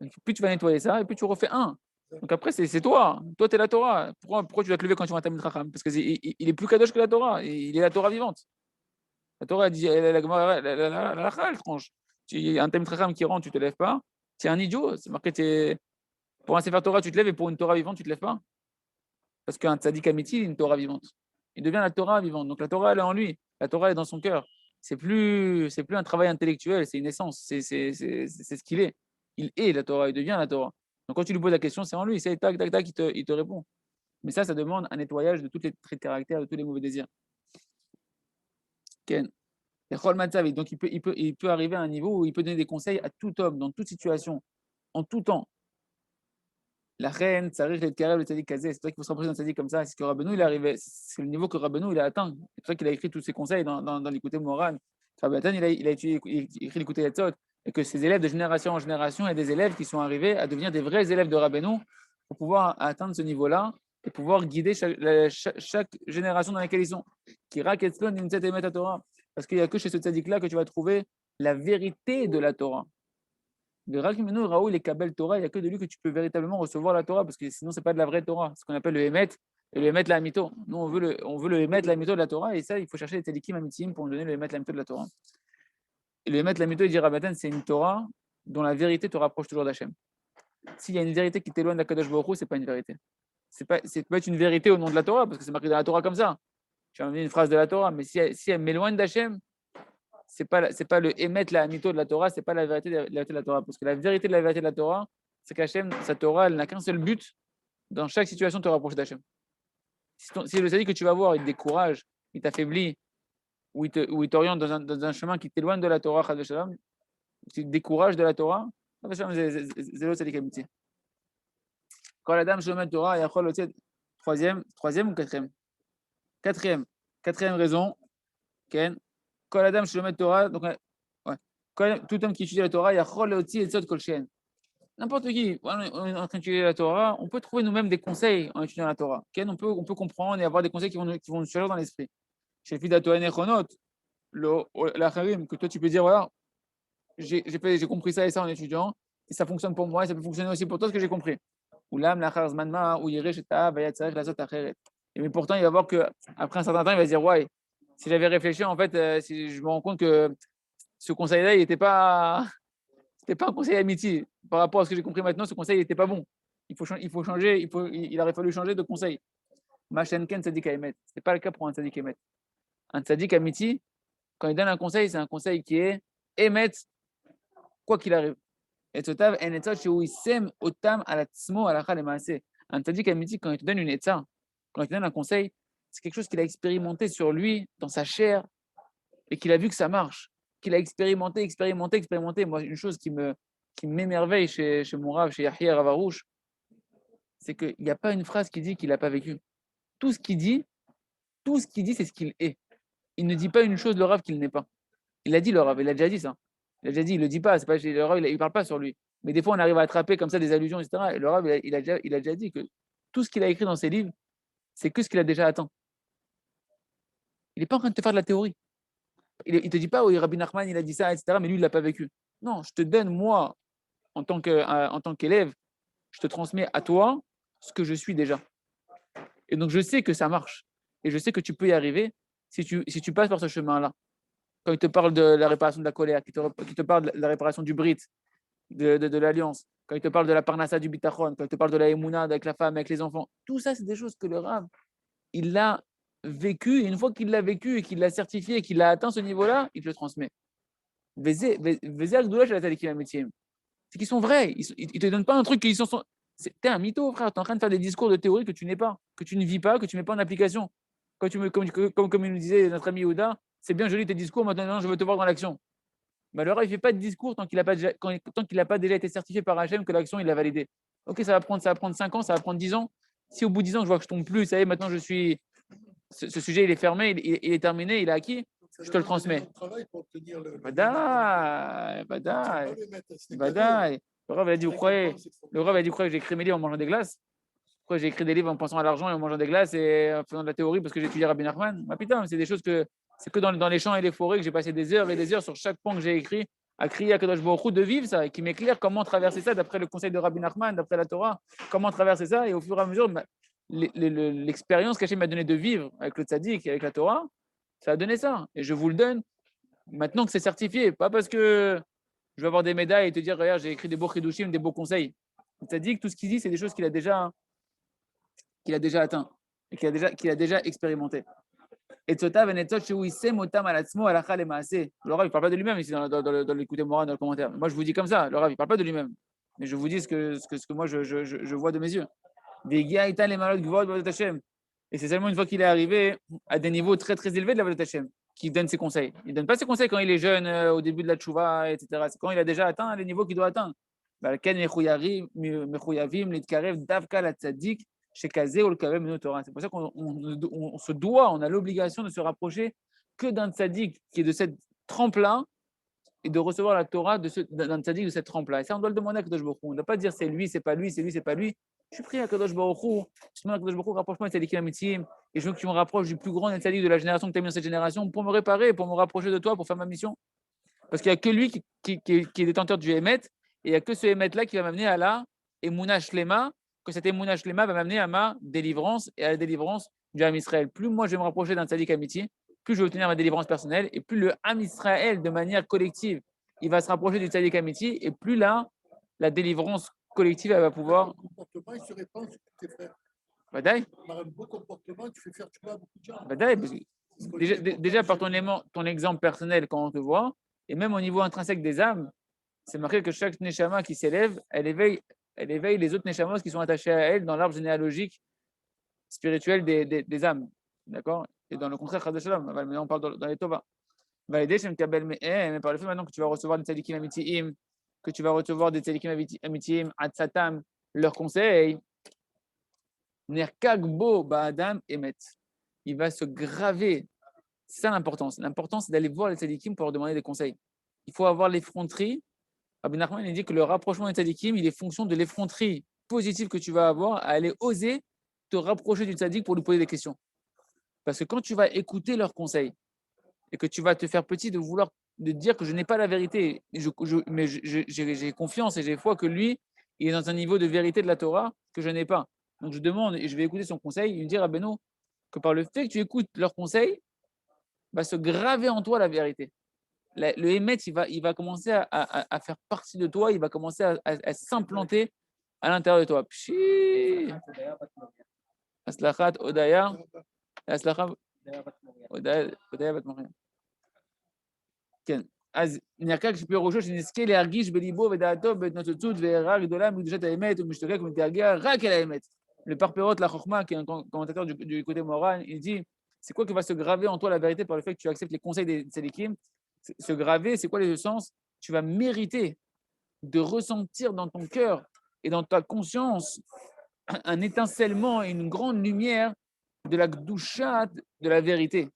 Donc, plus tu vas nettoyer ça, et plus tu refais un. Donc après, c'est toi. Toi, tu es la Torah. Pourquoi tu dois te lever quand tu vas à Talmud Chacham? Parce qu'il est plus kadosh que la Torah. Il est la Torah vivante. La Torah, elle dit, la tranche. Un Talmud Chacham qui rentre, tu ne te lèves pas. Tu es un idiot. C'est marqué, pour un Sefer Torah, tu te lèves, et pour une Torah vivante, tu ne te lèves pas. Parce qu'un tzaddik amiti, il est une Torah vivante. Il devient la Torah vivante. Donc la Torah, elle est en lui. La Torah, elle est dans son cœur. C'est plus un travail intellectuel, c'est une essence. C'est ce qu'il est. Il est la Torah, il devient la Torah. Donc quand tu lui poses la question, c'est en lui. C'est tac, tac, tac, il te répond. Mais ça demande un nettoyage de tous les traits de caractère, de tous les mauvais désirs. Ken. Donc il peut arriver à un niveau où il peut donner des conseils à tout homme, dans toute situation, en tout temps. La reine, ça arrive d'être carré le tzaddik kazé. C'est pour ça qu'il faut se rapprocher d'un tzaddik comme ça. C'est que Rabbeinu, il est arrivé. C'est le niveau que Rabbeinu, il a atteint. C'est pour ça qu'il a écrit tous ses conseils dans l'écouté Moran. Rabbi Nathan, il a écrit l'écouté Yatzot. Et que ses élèves de génération en génération, il y a des élèves qui sont arrivés à devenir des vrais élèves de Rabbeinu pour pouvoir atteindre ce niveau-là et pouvoir guider chaque génération dans laquelle ils sont. Parce qu'il n'y a que chez ce tzaddik-là que tu vas trouver la vérité de la Torah. Le Rakimeno Raoul et Kabel Torah, il n'y a que de lui que tu peux véritablement recevoir la Torah, parce que sinon, ce n'est pas de la vraie Torah. C'est ce qu'on appelle le Emet et le Emet la Mito. Nous, on veut le Emet la Mito de la Torah, et ça, il faut chercher les Tzadikim Amitim pour nous donner le Emet la Mito de la Torah. Et le Emet la Mito, il dit Rabatan, c'est une Torah dont la vérité te rapproche toujours d'Hachem. S'il y a une vérité qui t'éloigne d'Akadosh Baruch Hu, ce n'est pas une vérité. C'est peut être une vérité au nom de la Torah, parce que c'est marqué dans la Torah comme ça. J'ai envie une phrase de la Torah, mais si elle m'éloigne d'Hachem, c'est pas le émettre la mytho de la Torah, c'est pas la vérité de la Torah. Parce que la vérité de la vérité de la Torah, c'est qu'Hachem, sa Torah, elle n'a qu'un seul but, dans chaque situation, te rapprocher d'Hachem. Si le tzaddik que tu vas voir, il te décourage, il t'affaiblit, ou il t'oriente dans un chemin qui t'éloigne de la Torah, tu te décourages de la Torah, c'est le tzaddik amitié. Quand la dame Shlomet Torah, troisième ou quatrième? Quatrième raison, Ken. Quand la dame Shlomet Torah, donc tout homme qui étudie la Torah, il y a Chol Leotzi et Tzot Kolchen. N'importe qui, on est en train d'étudier la Torah, on peut trouver nous-mêmes des conseils en étudiant la Torah. On peut comprendre et avoir des conseils qui vont nous surgir dans l'esprit. Chez le fils d'Atoen Echonot, l'Acharim, que toi tu peux dire, voilà, j'ai compris ça et ça en étudiant, et ça fonctionne pour moi, et ça peut fonctionner aussi pour toi, ce que j'ai compris. Ou l'âme, l'Achar Zmanma, ou Yiresh Eta, Vayatzarech, Lazot Acheret. Mais pourtant, il va voir qu'après un certain temps, il va se dire, ouais, si j'avais réfléchi, en fait, si je me rends compte que ce conseil-là, il n'était pas un conseil amitié. Par rapport à ce que j'ai compris maintenant, ce conseil n'était pas bon. Il faut changer, il aurait fallu changer de conseil. Machenken Tzadik Emet. Ce n'est pas le cas pour un Tzadik Emet. Un Tzadik amitié, quand il donne un conseil, c'est un conseil qui est Emet, quoi qu'il arrive. Et Tzotav, en Etzat, chez Ouissem, Otam, Alatzmo, Alachal et Maasé. Un Tzadik amitié, quand il te donne une Etza, quand il te donne un conseil, c'est quelque chose qu'il a expérimenté sur lui, dans sa chair, et qu'il a vu que ça marche. Qu'il a expérimenté. Moi, une chose qui m'émerveille chez mon Rav, chez Yahya Ravarouche, c'est qu'il n'y a pas une phrase qui dit qu'il n'a pas vécu. Tout ce qu'il dit, c'est ce qu'il est. Il ne dit pas une chose, le Rav, qu'il n'est pas. Il a dit, le Rav, il a déjà dit ça. Il a déjà dit, il ne le dit pas, c'est pas le Rav, il ne parle pas sur lui. Mais des fois, on arrive à attraper comme ça des allusions, etc. Et le Rav, il a déjà dit que tout ce qu'il a écrit dans ses livres, c'est que ce qu'il a déjà atteint. Il n'est pas en train de te faire de la théorie. Il ne te dit pas, oui, Rabbi Nachman, il a dit ça, etc., mais lui, il ne l'a pas vécu. Non, je te donne, moi, en tant qu'élève, je te transmets à toi ce que je suis déjà. Et donc, je sais que ça marche. Et je sais que tu peux y arriver si tu passes par ce chemin-là. Quand il te parle de la réparation de la colère, qu'il te parle de la réparation du brit, de l'alliance, quand il te parle de la parnassa du bitachon, quand il te parle de la émouna avec la femme, avec les enfants, tout ça, c'est des choses que le Rav, il l'a vécu, et une fois qu'il l'a vécu et qu'il l'a certifié et qu'il a atteint ce niveau-là, il te le transmet. C'est qu'ils sont vrais. Ils ne te donnent pas un truc qu'ils sont. T'es un mytho, frère. Tu es en train de faire des discours de théorie que tu n'es pas, que tu ne vis pas, que tu ne mets pas en application. Comme il nous disait notre ami Yehuda, c'est bien joli tes discours, maintenant je veux te voir dans l'action. Mais alors, il ne fait pas de discours tant qu'il n'a pas déjà été certifié par Hachem que l'action, il l'a validé. Ok, ça va prendre 5 ans, ça va prendre 10 ans. Si au bout de 10 ans, je vois que je tombe plus, ça y est, maintenant je suis. Ce sujet, il est fermé, il est terminé, il est acquis, je te le transmets. Badaï. Le Rav a dit, vous croyez, le Rav a dit, vous croyez que j'ai écrit mes livres en mangeant des glaces? Pourquoi j'ai écrit des livres en pensant à l'argent et en mangeant des glaces et en faisant de la théorie parce que j'ai étudié Rabbi Nachman? Bah putain, c'est des choses que c'est que dans les champs et les forêts que j'ai passé des heures et des heures sur chaque point que j'ai écrit à crier à Kadosh Baruch Hu de vivre ça et qui m'éclaire comment traverser ça d'après le conseil de Rabbi Nachman, d'après la Torah, comment traverser ça et au fur et à mesure, l'expérience qu'Hachem m'a donné de vivre avec le tzaddik et avec la Torah, ça a donné ça et je vous le donne maintenant que c'est certifié, pas parce que je vais avoir des médailles et te dire regarde j'ai écrit des beaux chidushim, des beaux conseils. Le tzaddik, tout ce qu'il dit, c'est des choses qu'il a déjà atteint et qu'il a déjà expérimenté. Et Tzotav et Netzot, chez Wissem, Otam, Alatzmo, Alachal et Maaseh. Le Rav, il ne parle pas de lui-même ici dans l'écouter Moran, dans le commentaire. Moi, je vous dis comme ça. Le Rav, il ne parle pas de lui-même. Mais je vous dis ce que moi, je vois de mes yeux. Et c'est seulement une fois qu'il est arrivé à des niveaux très, très élevés de la Vodat Hashem qu'il donne ses conseils. Il ne donne pas ses conseils quand il est jeune, au début de la tchouva, etc. C'est quand il a déjà atteint les niveaux qu'il doit atteindre. C'est pour ça qu'on se doit, on a l'obligation de se rapprocher que d'un tzaddik qui est de cette trempe-là et de recevoir la Torah d'un tzaddik de cette trempe-là. Et ça, on doit le demander à Kadosh Baruch Hu. On ne doit pas dire c'est lui, c'est pas lui, c'est lui, c'est pas lui. Je suis pris à Kadosh Baruch Hu. Je demande à Kadosh Baruch Hu, rapproche-moi des tzaddikim amitim et je veux que tu me rapproches du plus grand des tzaddik de la génération que tu as mis dans cette génération pour me réparer, pour me rapprocher de toi, pour faire ma mission. Parce qu'il n'y a que lui qui est détenteur du Hémet et il n'y a que ce Hémet-là qui va m'amener à la Emouna Shlema, que cette Emouna Shlema va m'amener à ma délivrance et à la délivrance du Ham Israël. Plus moi je vais me rapprocher d'un tzaddik amitié, plus je vais obtenir ma délivrance personnelle et plus le Ham Israël, de manière collective, il va se rapprocher du tzaddik amitié et plus là, la délivrance collective, elle va pouvoir. Le comportement, il se répand sur tous tes frères. Badaï. Par un beau comportement, tu fais faire tu vois, à beaucoup de gens. Badaï, parce que déjà par ton exemple personnel, quand on te voit, et même au niveau intrinsèque des âmes, c'est marqué que chaque neshama qui s'élève, elle éveille les autres neshamas qui sont attachés à elle dans l'arbre généalogique spirituel des âmes. D'accord? Et dans le contraire, maintenant on parle dans les Tova. Mais par le fait maintenant que tu vas recevoir des tzadikim amitiim, que tu vas recevoir des tzadikim amitiim, atzatam, leurs conseils, nerkagbo ba'adam emet. Il va se graver. C'est ça l'importance. L'importance, c'est d'aller voir les tzadikim pour leur demander des conseils. Il faut avoir l'effronterie. Rabbi Nachman, il dit que le rapprochement des tzadikim, il est fonction de l'effronterie positive que tu vas avoir à aller oser te rapprocher du tzadik pour lui poser des questions. Parce que quand tu vas écouter leurs conseils et que tu vas te faire petit de dire que je n'ai pas la vérité, mais j'ai confiance et j'ai foi que lui, il est dans un niveau de vérité de la Torah que je n'ai pas. Donc je demande et je vais écouter son conseil. Il me dit, Rabbeinu, que par le fait que tu écoutes leurs conseils, va se graver en toi la vérité. Le Hémet, il va commencer à faire partie de toi, il va commencer à s'implanter à l'intérieur de toi. Pshi. Aslachat Odaya. Aslachat Odaya Bat Maria. אז נרקק שפירושו שנזכה להרגיש בליבו ודעתו בהתנוצצות והערה גדולה מקדושת האמת ומשתוקק ומתגעגע רק אל האמת. Le Parperot la Chokhma, qui est un commentateur du côté moral, il dit c'est quoi qui va se graver en toi la vérité par le fait que tu acceptes les conseils des tzadikim? Se graver, c'est quoi les sens? Tu vas mériter de ressentir dans ton cœur et dans ta conscience un étincellement et une grande lumière de la gdusha, de la vérité.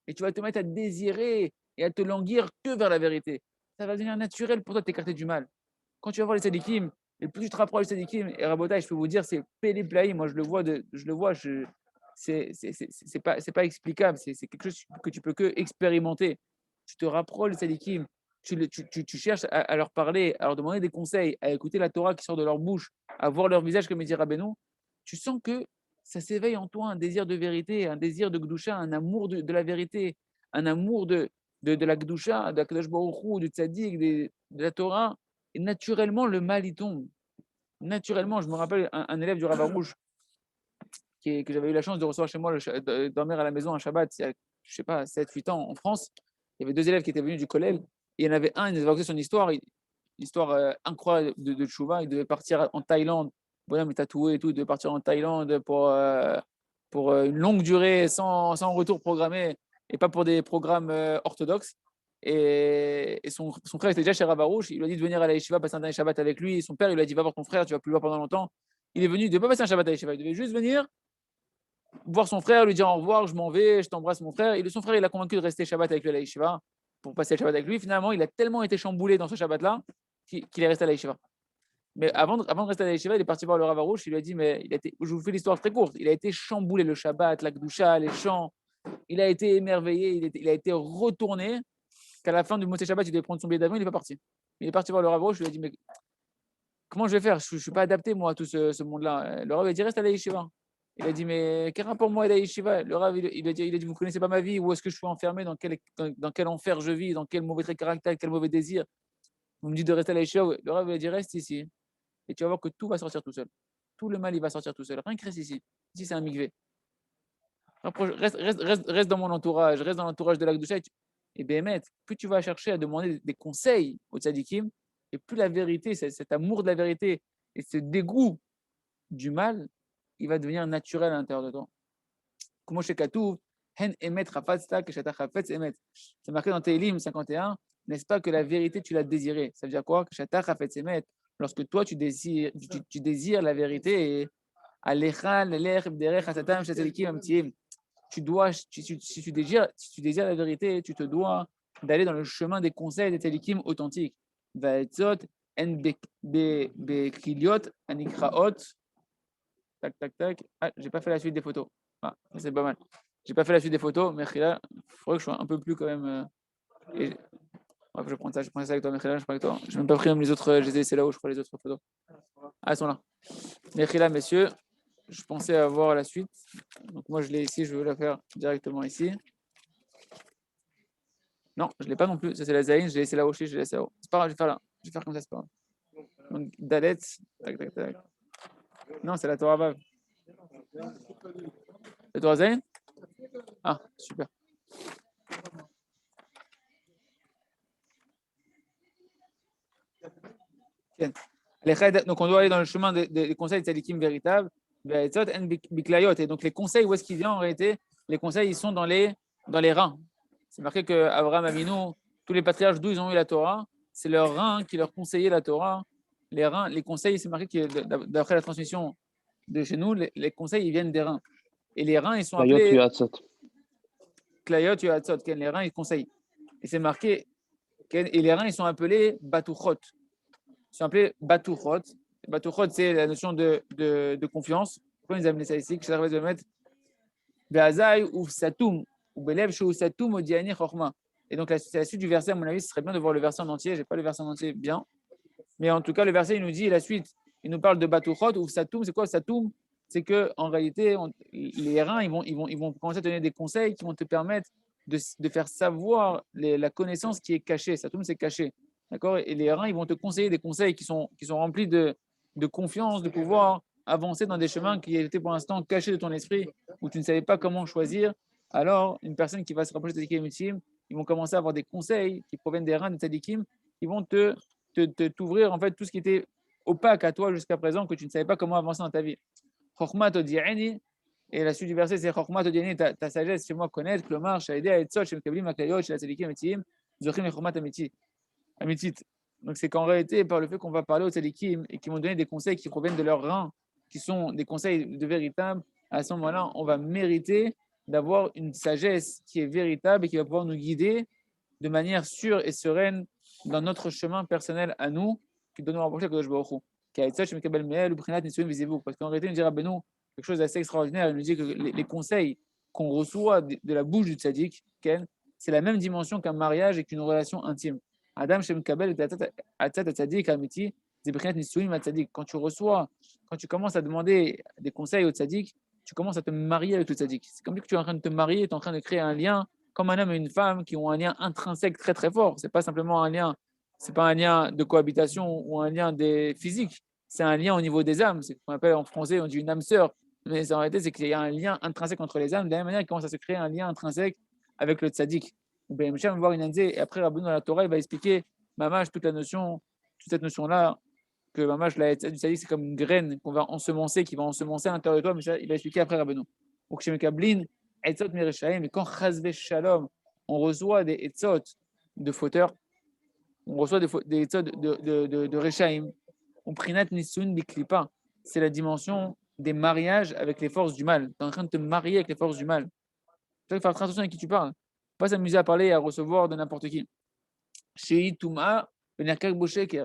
Et tu vas te mettre à désirer et à te languir que vers la vérité. Ça va devenir naturel pour toi de t'écarter du mal. Quand tu vas voir les tzadikim, et plus tu te rapproches des tzadikim, et Rabotai, je peux vous dire, c'est péléplaï, moi je le vois, c'est pas explicable, c'est quelque chose que tu peux que expérimenter. Tu te rapproches des tzadikim, tu cherches à leur parler, à leur demander des conseils, à écouter la Torah qui sort de leur bouche, à voir leur visage, comme il dit Rabbeinu, tu sens que ça s'éveille en toi un désir de vérité, un désir de Gdusha, un amour de la vérité, un amour de la Gdusha, de la Kadosh Baruch Hu, du Tzadik, de la Torah. Et naturellement, le mal y tombe. Naturellement, je me rappelle un élève du Rav Arouche que j'avais eu la chance de recevoir chez moi, de dormir à la maison un Shabbat, il y a, je ne sais pas, 7-8 ans en France. Il y avait 2 élèves qui étaient venus du collège. Et il y en avait un, il nous avait raconté son histoire, une histoire incroyable de Tchouva. Il devait partir en Thaïlande. Voilà, mais tatoué et tout, il devait partir en Thaïlande pour une longue durée, sans retour programmé, et pas pour des programmes orthodoxes. Et son frère était déjà chez Rav Arouche. Il lui a dit de venir à la yeshiva, passer un dernier Shabbat avec lui. Et son père, il lui a dit va voir ton frère, tu vas plus le voir pendant longtemps. Il est venu, il ne devait pas passer un Shabbat à la yeshiva, il devait juste venir voir son frère, lui dire au revoir, je m'en vais, je t'embrasse mon frère. Et son frère, il l'a convaincu de rester Shabbat avec lui à la yeshiva pour passer le Shabbat avec lui. Finalement, il a tellement été chamboulé dans ce Shabbat-là qu'il est resté à la yeshiva. Mais avant de rester à la yeshiva, il est parti voir le Rav Arouche. Il lui a dit, mais je vous fais l'histoire très courte. Il a été chamboulé le Shabbat, la Kedusha, les chants. Il a été émerveillé. Il a été retourné. Qu'à la fin du Motsei Shabbat, il devait prendre son billet d'avion. Il n'est pas parti. Il est parti voir le Rav Arouche. Il lui a dit, mais comment je vais faire? Je ne suis pas adapté, moi, à tout ce monde-là. Le Rav a dit, reste à la yeshiva. Il a dit, mais quel rapport moi et la yeshiva? Le Rav, il a dit, vous ne connaissez pas ma vie. Où est-ce que je suis enfermé? Dans quel enfer je vis? Dans quel mauvais trait de caractère? Quel mauvais désir? Vous me dites de rester à la yeshiva. Le Rav a dit, reste ici. Et tu vas voir que tout va sortir tout seul. Tout le mal, il va sortir tout seul. Rien que reste ici. Ici, c'est un mikvé. Reste dans mon entourage, reste dans l'entourage de l'Akdoucha. Et Béhémet, plus tu vas chercher à demander des conseils aux tzadikim, et plus la vérité, cet amour de la vérité et ce dégoût du mal, il va devenir naturel à l'intérieur de toi. Comme chez Katouf, Hen Emet Rafatzta Keshatach Rafetz Emet. C'est marqué dans Télim 51, n'est-ce pas que la vérité, tu l'as désirée? Ça veut dire quoi? Keshatach Rafetz Emet. Lorsque toi, tu désires la vérité, et tu dois, si tu désires la vérité, tu te dois d'aller dans le chemin des conseils des tzadikim authentiques. Tac, tac, tac. Ah, j'ai pas fait la suite des photos. Ah, c'est pas mal. J'ai pas fait la suite des photos, mais là, il faudrait que je sois un peu plus quand même. Bref, je prends ça avec toi, Mechila, je prends avec toi. Je n'ai même pas pris les autres, je les ai laissés là-haut, je crois, les autres photos. Ah, elles sont là. Mechila, messieurs, je pensais avoir la suite. Donc moi, je l'ai ici, je veux la faire directement ici. Non, je ne l'ai pas non plus. Ça, c'est la Zaïn, je l'ai laissé là-haut, je l'ai laissé là-haut. C'est pas grave, je vais faire là. Je vais faire comme ça, c'est pas grave. Donc, Dalet, tac, tac, tac. Non, c'est la Torah Vav. La Torah Zaïn? Ah, super. Donc, on doit aller dans le chemin des conseils de tzadikim véritables. Et donc, les conseils, où est-ce qu'ils viennent en réalité? Les conseils, ils sont dans les reins. C'est marqué qu'Abraham Avinu, tous les patriarches d'où ils ont eu la Torah, c'est leurs reins qui leur conseillaient la Torah. Les reins, les conseils, c'est marqué que d'après la transmission de chez nous, les conseils, ils viennent des reins. Et les reins, ils sont appelés. Klayot, Yohatzot. Les reins, ils conseillent. Et c'est marqué. Et les reins, ils sont appelés Batuchot. Ils sont appelés Batuchot. Batuchot, c'est la notion de confiance. Pourquoi ils appellent ça ici? Que je vais mettre. Be'azai ou Satoum. Ou Belev Shou Satoum Odiani Chorma. Et donc, c'est la suite du verset. À mon avis, ce serait bien de voir le verset en entier. Je n'ai pas le verset en entier bien. Mais en tout cas, le verset, il nous dit la suite. Il nous parle de Batuchot ou Satoum. C'est quoi Satoum? C'est qu'en réalité, les reins, ils vont commencer à te donner des conseils qui vont te permettre de faire savoir la connaissance qui est cachée. Satoum, c'est caché. D'accord? Et les reins, ils vont te conseiller des conseils qui sont remplis de confiance, de pouvoir avancer dans des chemins qui étaient pour l'instant cachés de ton esprit, où tu ne savais pas comment choisir. Alors, une personne qui va se rapprocher de Tzadikim Mitzim, ils vont commencer à avoir des conseils qui proviennent des reins de Tzadikim, qui vont t'ouvrir en fait tout ce qui était opaque à toi jusqu'à présent, que tu ne savais pas comment avancer dans ta vie. Chokhmat odi'ani, et la suite du verset, c'est Chokhmat odi'ani, ta sagesse, chez moi connaître, Klomar, Shaïdé, Aetzot, Shem Kablim, Aklayot, Shel Tzadikim Mitzim, Zochim et Chokhmat Amitit. Donc, c'est qu'en réalité, par le fait qu'on va parler aux tzadikim et qu'ils vont donner des conseils qui proviennent de leurs reins, qui sont des conseils de véritables, à ce moment-là, on va mériter d'avoir une sagesse qui est véritable et qui va pouvoir nous guider de manière sûre et sereine dans notre chemin personnel à nous, qui doit nous rapprocher de Kadosh Baruch Hu. Parce qu'en réalité, il nous dira quelque chose d'assez extraordinaire. Il nous dit que les conseils qu'on reçoit de la bouche du tzaddik, c'est la même dimension qu'un mariage et qu'une relation intime. Adam Shem Kabel Atzat Tzadik Amiti, Zebrinat Nisuim Atzadik. Quand tu commences à demander des conseils au tzaddik, tu commences à te marier avec le tzaddik. C'est comme si tu es en train de te marier, tu es en train de créer un lien, comme un homme et une femme qui ont un lien intrinsèque très très fort. C'est pas simplement un lien, c'est pas un lien de cohabitation ou un lien physique. C'est un lien au niveau des âmes. C'est ce qu'on appelle en français, on dit une âme sœur. Mais en réalité, c'est qu'il y a un lien intrinsèque entre les âmes. De la même manière, il commence à se créer un lien intrinsèque avec le tzaddik. Et après, Rabbeinu dans la Torah, il va expliquer Mamash, toute cette notion-là, que Mamash, la du tzaddik, c'est comme une graine qu'on va ensemencer, qui va ensemencer à l'intérieur de toi, mais ça, il va expliquer après Rabbeinu. Mais quand Chazve Shalom, on reçoit des etzot de fauteurs, on reçoit des etzot de Rechaim, on prinat nisun biklipa, c'est la dimension des mariages avec les forces du mal. Tu es en train de te marier avec les forces du mal. Tu dois faire attention à qui tu parles. Pas s'amuser à parler et à recevoir de n'importe qui. Chez Touma, venir Boshek,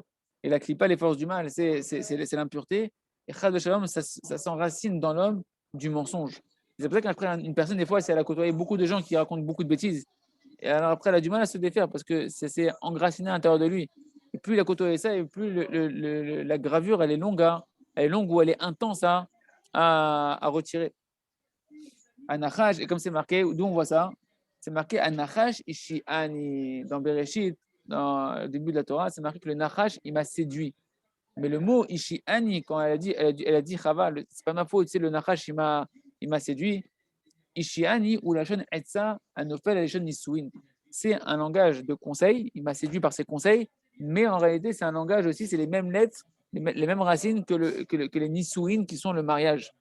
Et la clipa, les forces du mal, c'est l'impureté. Et chas shalom, ça s'enracine dans l'homme du mensonge. C'est pour ça qu'après, une personne, des fois, si elle a côtoyé beaucoup de gens qui racontent beaucoup de bêtises, et alors après, elle a du mal à se défaire parce que c'est engraciné à l'intérieur de lui. Et plus il a côtoyé ça, et plus la gravure, elle est longue, elle est longue ou elle est intense à retirer. Anachash, et comme c'est marqué, d'où on voit ça? C'est marqué Anachash Ishiani. Dans Bereshit, dans le début de la Torah, c'est marqué que le Nachash, il m'a séduit. Mais le mot Ishiani, quand elle a dit Chava, c'est pas ma faute, tu sais, le Nachash, il m'a séduit. Ishiani ou la shon Etza, Anofel, la shon Nisuin. C'est un langage de conseil, il m'a séduit par ses conseils, mais en réalité, c'est un langage aussi, c'est les mêmes lettres, les mêmes racines que les Nisuin qui sont le mariage.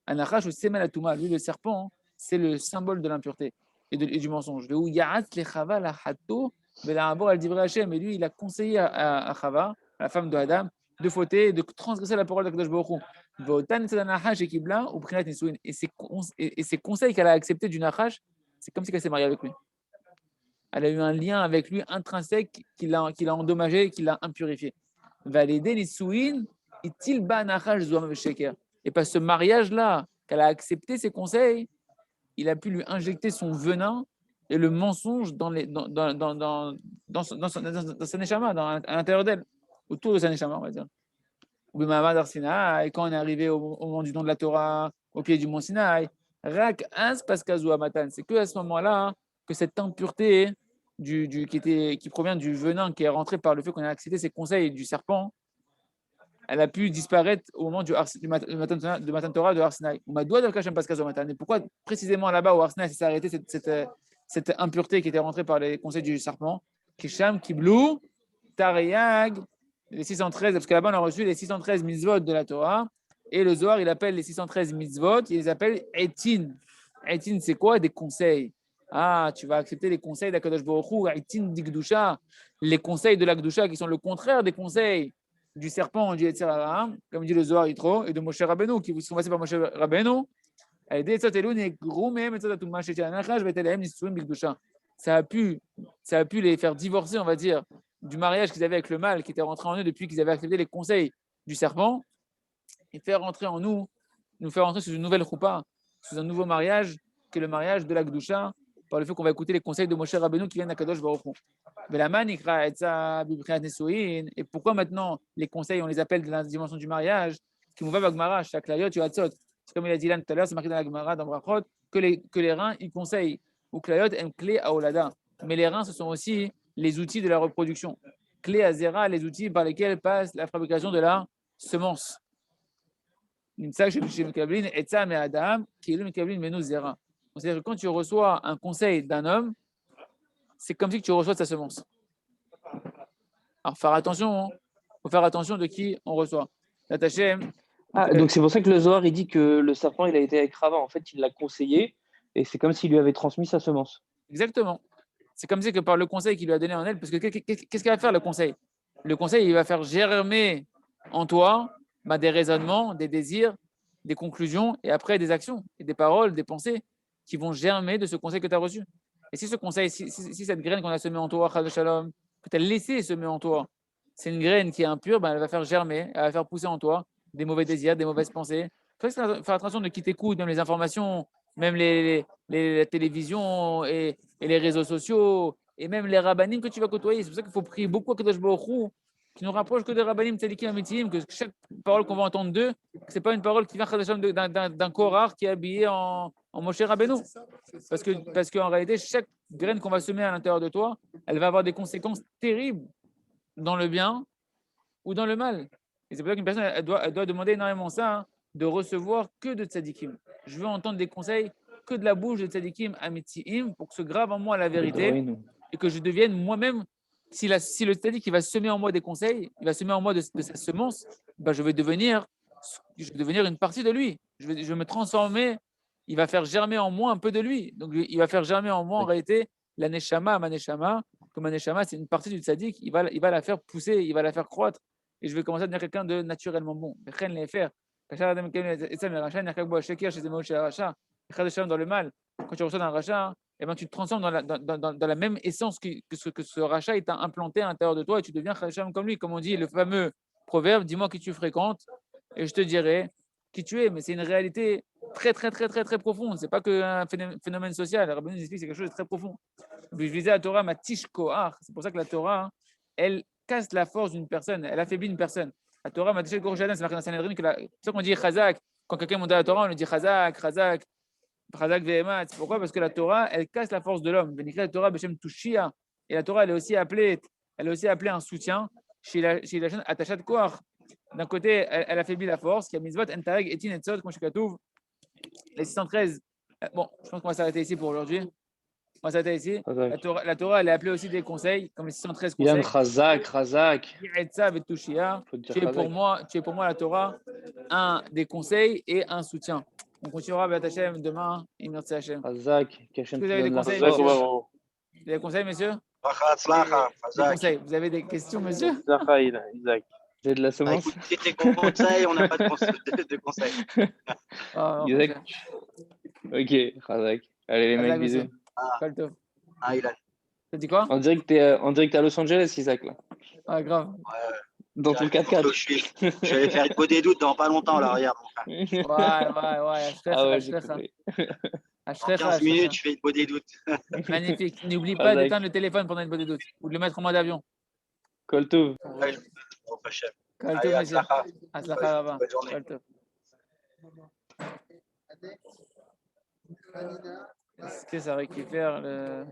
Anachash ou Semen Atouma, lui, le serpent, c'est le symbole de l'impureté et du mensonge. Le Yahat le Chava la Hato, al Divrei Hashem. Et lui, il a conseillé à Chava, la femme de Adam, de fauter et de transgresser la parole d'Akadosh Baruch Hu. Et ses conseils qu'elle a acceptés du Nachash, c'est comme si elle s'est mariée avec lui. Elle a eu un lien avec lui intrinsèque qui l'a endommagé, qui l'a impurifié. Et par ce mariage-là, qu'elle a accepté ses conseils, il a pu lui injecter son venin et le mensonge dans sa neshama, à l'intérieur d'elle, autour de sa neshama, on va dire. Et quand on est arrivé au moment du don de la Torah, au pied du mont Sinaï, Rak As Paskazu Amatan, c'est que à ce moment-là que cette impureté qui provient du venin qui est rentré par le fait qu'on a accepté ses conseils du serpent, elle a pu disparaître au moment du Matan Torah de Arsinaï. Et pourquoi précisément là-bas au Arsinaï s'est arrêté cette impureté qui était rentrée par les conseils du serpent? Kisham, Kiblou, Tareyag, les 613, parce que là-bas on a reçu les 613 mitzvot de la Torah, et le Zohar il appelle les 613 mitzvot, il les appelle Etin. Etin, c'est quoi? Des conseils. Ah, tu vas accepter les conseils d'Akadosh Baruch Hu, Etin d'Ikdusha, les conseils de l'Akdusha qui sont le contraire des conseils du serpent, du Yetzer Hara, comme dit le Zohar Yitro, et de Moshe Rabbeinu, qui sont passés par Moshe Rabbeinu. Ça a pu les faire divorcer, on va dire, du mariage qu'ils avaient avec le mal, qui était rentré en eux depuis qu'ils avaient accepté les conseils du serpent, et faire rentrer en nous faire rentrer sous une nouvelle choupa, sous un nouveau mariage, qui est le mariage de la Gdusha, par le fait qu'on va écouter les conseils de Moshe Rabbeinu qui viennent d'Akadosh Baruch Hu. Et pourquoi maintenant les conseils, on les appelle de la dimension du mariage, qui nous va Bagmara, chaque layot, tu as c'est comme il a dit là tout à l'heure, c'est marqué dans la Gemara, dans Brachot, que les reins, ils conseillent, ou que layot aime clé à Olada. Mais les reins, ce sont aussi les outils de la reproduction. Clé à Zera, les outils par lesquels passe la fabrication de la semence. C'est-à-dire que quand tu reçois un conseil d'un homme, c'est comme si tu reçois de sa semence. Alors, faire attention, faut faire attention de qui on reçoit. Donc c'est pour ça que le Zohar il dit que le serpent il a été avec Rava. En fait, il l'a conseillé et c'est comme s'il lui avait transmis sa semence. Exactement. C'est comme si que par le conseil qu'il lui a donné en elle, parce que qu'est-ce qu'il va faire le conseil? Le conseil, il va faire germer en toi des raisonnements, des désirs, des conclusions et après des actions, et des paroles, des pensées qui vont germer de ce conseil que tu as reçu. Et si ce conseil, si cette graine qu'on a semée en toi, Chas Shalom, que tu as laissé semer en toi, c'est une graine qui est impure, elle va faire germer, elle va faire pousser en toi des mauvais désirs, des mauvaises pensées. Il faut faire attention de qui t'écoute, même les informations, même la télévision et les réseaux sociaux, et même les rabbinim que tu vas côtoyer. C'est pour ça qu'il faut prier beaucoup à Kadosh Baruch Hu, qui nous rapproche que des rabbinim tzadikim amitim, que chaque parole qu'on va entendre d'eux, ce n'est pas une parole qui vient d'un Korach qui est habillé en Moshe Rabbeinu. Parce qu'en réalité, chaque graine qu'on va semer à l'intérieur de toi, elle va avoir des conséquences terribles dans le bien ou dans le mal. Et c'est pour ça qu'une personne, elle doit demander énormément ça, de recevoir que de tzadikim. Je veux entendre des conseils que de la bouche de tzadikim amitim pour que se grave en moi la vérité et que je devienne moi-même. Si le tzadik qui va semer en moi des conseils, il va semer en moi de sa semence, je vais devenir une partie de lui. Je vais me transformer. Il va faire germer en moi un peu de lui. Donc, il va faire germer en moi en réalité la neshama, ma neshama. Comme ma neshama, c'est une partie du tzadik. Il va la faire pousser, il va la faire croître. Et je vais commencer à devenir quelqu'un de naturellement bon. Dans le mal, quand tu reçois d'un rachat, eh ben, tu te transformes dans la même essence que ce rachat est implanté à l'intérieur de toi et tu deviens Chacham comme lui. Comme on dit, le fameux proverbe, dis-moi qui tu fréquentes et je te dirai qui tu es. Mais c'est une réalité très, très, très, très, très profonde. C'est pas qu'un phénomène social. Le rabbin nous explique que c'est quelque chose de très profond. Je disais la Torah, ma tish kohar. C'est pour ça que la Torah, hein, elle casse la force d'une personne, elle affaiblit une personne. La Torah, ma tish kohar, c'est marqué dans Sanhedrin que c'est pour ça qu'on dit chazak. Quand quelqu'un monte à la Torah, on lui dit chazak, chazak. Chazak vehemat. Pourquoi? Parce que la Torah, elle casse la force de l'homme. La Torah, Beshem Tushia. Et la Torah, elle est aussi appelée un soutien chez la jeune attachat de Koach. D'un côté, elle affaiblit la force, qui a mitzvot, entareg, etin, etzot, comme chez Katouv, les 613. Bon, je pense qu'on va s'arrêter ici pour aujourd'hui. On va s'arrêter ici. La Torah, elle est appelée aussi des conseils, comme les 613 conseils. Yann Chazak. Tu es pour moi la Torah, un des conseils et un soutien. On continuera avec Hachem demain. Merci Hachem. Chazak. Est-ce que vous avez des conseils, messieurs? Vous avez des conseils, messieurs? Des conseils. Vous avez des questions, monsieur? Isaac. J'ai de la semence. Écoutez tes conseils, on n'a pas de conseils. Isaac. Ok, Chazak. Allez, les mecs, bisous. Il a. T'as dit quoi? On dirait que t'es à Los Angeles, Isaac, là. Ah, grave. Dans ton 4x4. Je vais aller faire une peau des doutes dans pas longtemps, là, regarde, mon frère. Ouais. J'ai compris. En 15 minutes, je fais une peau des doutes. Magnifique. N'oublie pas d'éteindre le téléphone pendant une peau des doutes ou de le mettre en mode avion. Koltov. Koltov, monsieur. Aslacha Rabba. Koltov. Est-ce que ça récupère le.